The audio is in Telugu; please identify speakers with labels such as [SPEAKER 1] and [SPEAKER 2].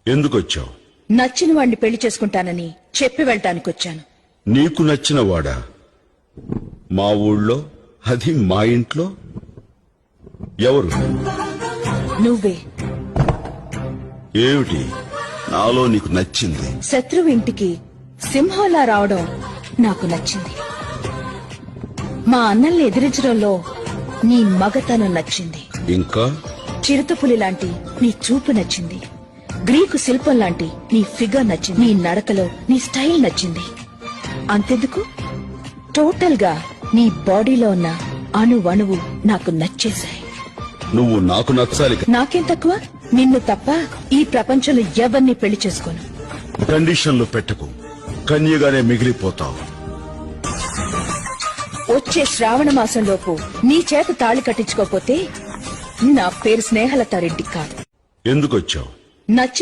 [SPEAKER 1] ఎందుకొచ్చావు?
[SPEAKER 2] నచ్చిన వాడిని పెళ్లి చేసుకుంటానని చెప్పి వెళ్ళటానికొచ్చాను.
[SPEAKER 1] నీకు నచ్చిన వాడా? మా ఊళ్ళో, అది మా ఇంట్లో? ఎవరు?
[SPEAKER 2] నువ్వే.
[SPEAKER 1] ఏమిటి నాలో నీకు నచ్చింది?
[SPEAKER 2] శత్రువు ఇంటికి సింహంలా రావడం నాకు నచ్చింది. మా అన్నల్ని ఎదిరించడంలో నీ మగతనం నచ్చింది.
[SPEAKER 1] ఇంకా?
[SPEAKER 2] చిరుతపులి లాంటి నీ చూపు నచ్చింది. గ్రీకు శిల్పం లాంటి నీ ఫిగర్ నచ్చింది. నీ నడకలో నీ స్టైల్ నచ్చింది. అంతెందుకు, టోటల్ గా నీ బాడీలో ఉన్న అణువణువు నాకు నచ్చేశాయి.
[SPEAKER 1] నువ్వు నాకు నచ్చాలి.
[SPEAKER 2] నాకేం తక్కువ? నిన్ను తప్ప ఈ ప్రపంచంలో ఎవరిని పెళ్లి చేసుకోను.
[SPEAKER 1] కండిషన్లు పెట్టకు, కన్యగానే మిగిలిపోతావు.
[SPEAKER 2] వచ్చే శ్రావణ మాసంలోపు నీ చేత తాళి కట్టించుకోపోతే నా పేరు స్నేహలతారెడ్డి కాదు.
[SPEAKER 1] ఎందుకొచ్చావు?
[SPEAKER 2] నచ్చి